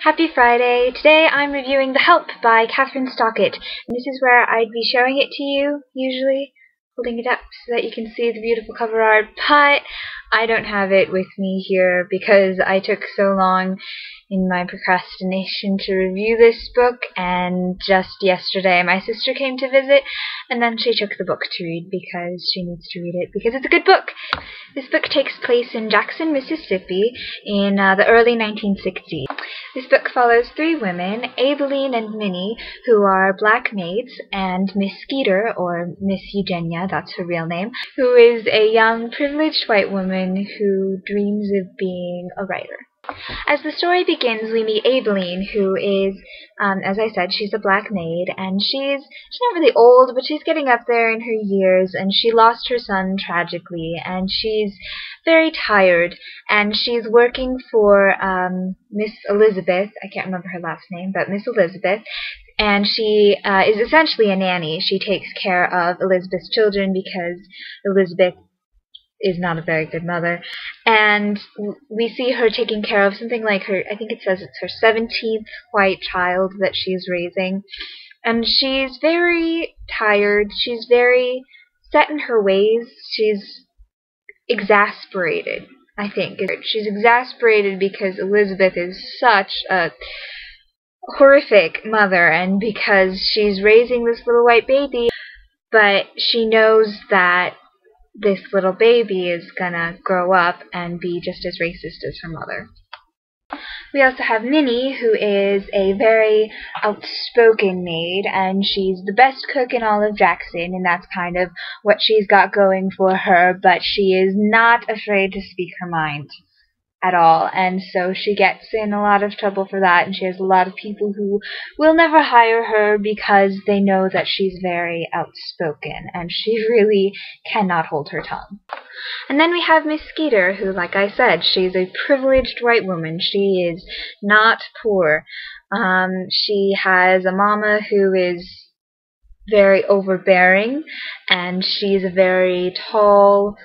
Happy Friday! Today I'm reviewing The Help by Kathryn Stockett, and this is where I'd be showing it to you, usually, holding it up so that you can see the beautiful cover art, but I don't have it with me here because I took so long in my procrastination to review this book, and just yesterday my sister came to visit, and then she took the book to read because she needs to read it because it's a good book. This book takes place in Jackson, Mississippi in the early 1960s. This book follows three women, Aibileen and Minnie, who are black maids, and Miss Skeeter, or Miss Eugenia, that's her real name, who is a young, privileged white woman who dreams of being a writer. As the story begins, we meet Aibileen, who is, as I said, she's a black maid, and she's not really old, but she's getting up there in her years, and she lost her son tragically, and she's very tired, and she's working for Miss Elizabeth. I can't remember her last name, but Miss Elizabeth, and she is essentially a nanny. She takes care of Elizabeth's children because Elizabeth is not a very good mother, and we see her taking care of something like I think it says it's her 17th white child that she's raising, and she's very tired, she's very set in her ways, she's exasperated, I think. She's exasperated because Elizabeth is such a horrific mother, and because she's raising this little white baby, but she knows that this little baby is gonna grow up and be just as racist as her mother. We also have Minnie, who is a very outspoken maid, and she's the best cook in all of Jackson, and that's kind of what she's got going for her, but she is not afraid to speak her mind at all, and so she gets in a lot of trouble for that, and she has a lot of people who will never hire her because they know that she's very outspoken, and she really cannot hold her tongue. And then we have Miss Skeeter, who, like I said, she's a privileged white woman. She is not poor. She has a mama who is very overbearing, and she's a very tall,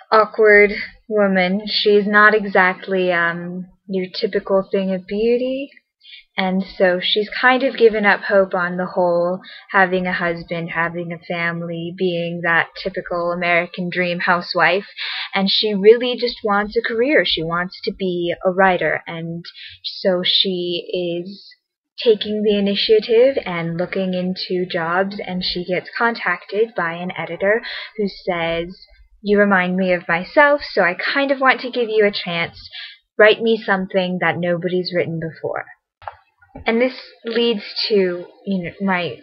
awkward woman. She's not exactly your typical thing of beauty, and so she's kind of given up hope on the whole having a husband, having a family, being that typical American dream housewife, and she really just wants a career. She wants to be a writer, and so she is taking the initiative and looking into jobs, and she gets contacted by an editor who says, "You remind me of myself, so I kind of want to give you a chance. Write me something that nobody's written before." And this leads to, my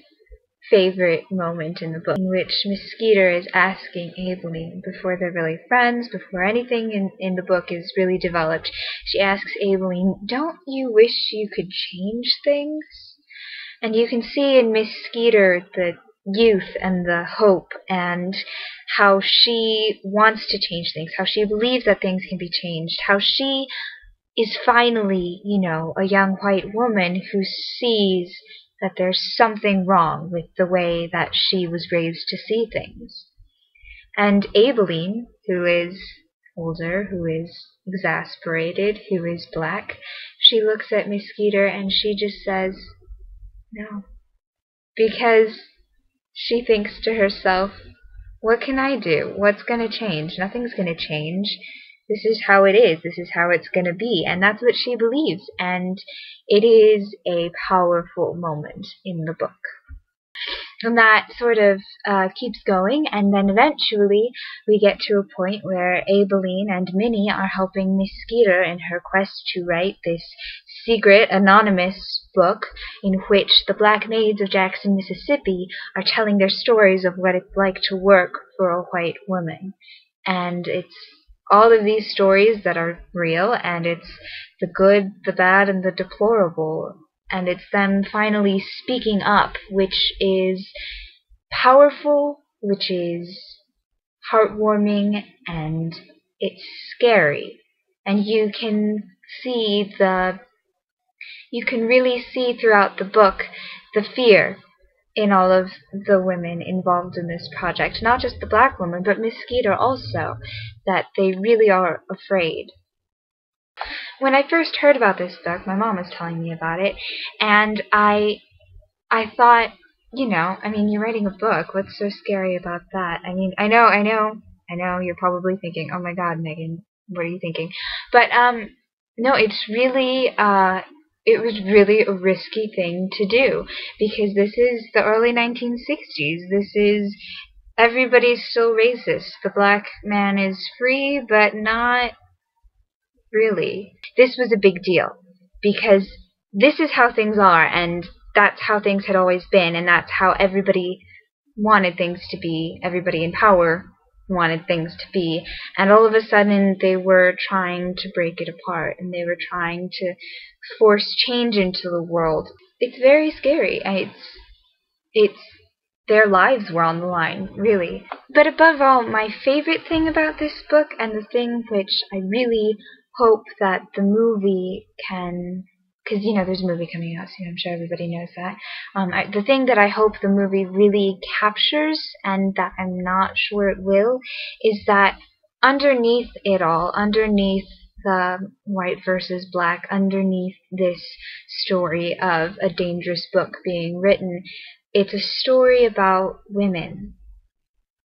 favorite moment in the book, in which Miss Skeeter is asking Aibileen, before they're really friends, before anything in the book is really developed, she asks Aibileen, "Don't you wish you could change things?" And you can see in Miss Skeeter the youth and the hope, and how she wants to change things, how she believes that things can be changed, how she is finally, a young white woman who sees that there's something wrong with the way that she was raised to see things. And Aibileen, who is older, who is exasperated, who is black, she looks at Miss Skeeter and she just says, "No." Because she thinks to herself, what can I do? What's going to change? Nothing's going to change. This is how it is. This is how it's going to be. And that's what she believes. And it is a powerful moment in the book. And that sort of keeps going, and then eventually we get to a point where Aibileen and Minnie are helping Miss Skeeter in her quest to write this secret, anonymous book in which the black maids of Jackson, Mississippi are telling their stories of what it's like to work for a white woman. And it's all of these stories that are real, and it's the good, the bad, and the deplorable. And it's them finally speaking up, which is powerful, which is heartwarming, and it's scary. And you can really see throughout the book the fear in all of the women involved in this project. Not just the black woman, but Miss Skeeter also, that they really are afraid. when I first heard about this book, my mom was telling me about it, and I thought, you know, I mean, you're writing a book. What's so scary about that? I mean, I know, you're probably thinking, oh my God, Megan, what are you thinking? But, no, it's really, it was really a risky thing to do, because this is the early 1960s. This is, everybody's still racist. The black man is free, but not really. This was a big deal, because this is how things are, and that's how things had always been, and that's how everybody wanted things to be. Everybody in power wanted things to be, and all of a sudden they were trying to break it apart, and they were trying to force change into the world. It's very scary. It's their lives were on the line, really. But above all, my favorite thing about this book, and the thing which I really hope that the movie can, because, you know, there's a movie coming out soon, I'm sure everybody knows that. The thing that I hope the movie really captures, and that I'm not sure it will, is that underneath it all, underneath the white versus black, underneath this story of a dangerous book being written, it's a story about women.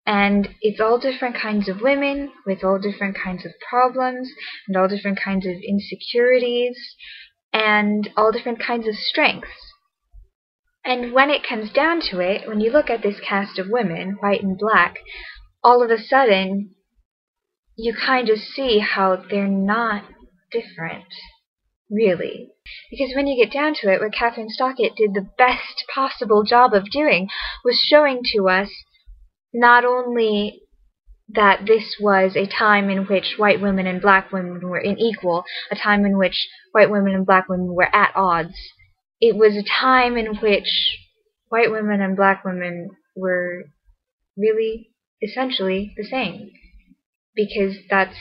And it's all different kinds of women, with all different kinds of problems, and all different kinds of insecurities, and all different kinds of strengths. And when it comes down to it, when you look at this cast of women, white and black, all of a sudden, you kind of see how they're not different, really. Because when you get down to it, what Kathryn Stockett did the best possible job of doing was showing to us not only that this was a time in which white women and black women were unequal, a time in which white women and black women were at odds. It was a time in which white women and black women were really essentially the same. Because that's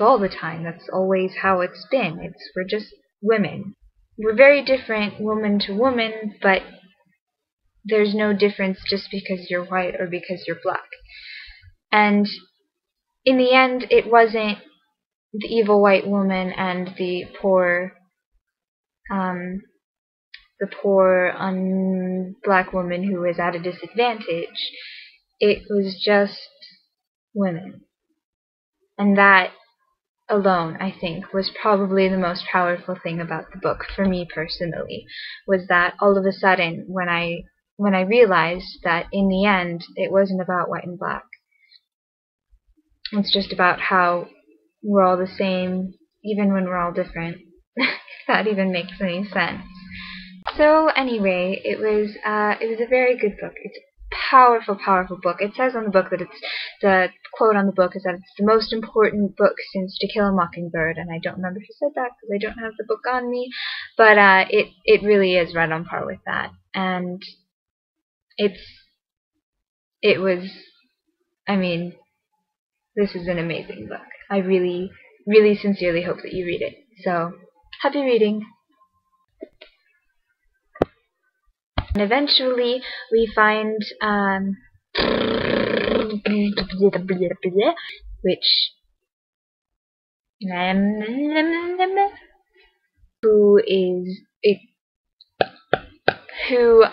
all the time. That's always how it's been. We're just women. We're very different woman to woman, but there's no difference just because you're white or because you're black. And in the end, it wasn't the evil white woman and the poor black woman who was at a disadvantage. It was just women. And that alone, I think, was probably the most powerful thing about the book for me personally, was that all of a sudden, when I realized that in the end, it wasn't about white and black. It's just about how we're all the same, even when we're all different. If that even makes any sense. So anyway, it was a very good book. It's a powerful, powerful book. It says on the book that the quote on the book is that it's the most important book since To Kill a Mockingbird, and I don't remember who said that because I don't have the book on me, but it really is right on par with that. And this is an amazing book. I really, really sincerely hope that you read it. So, happy reading! And eventually we find, which, who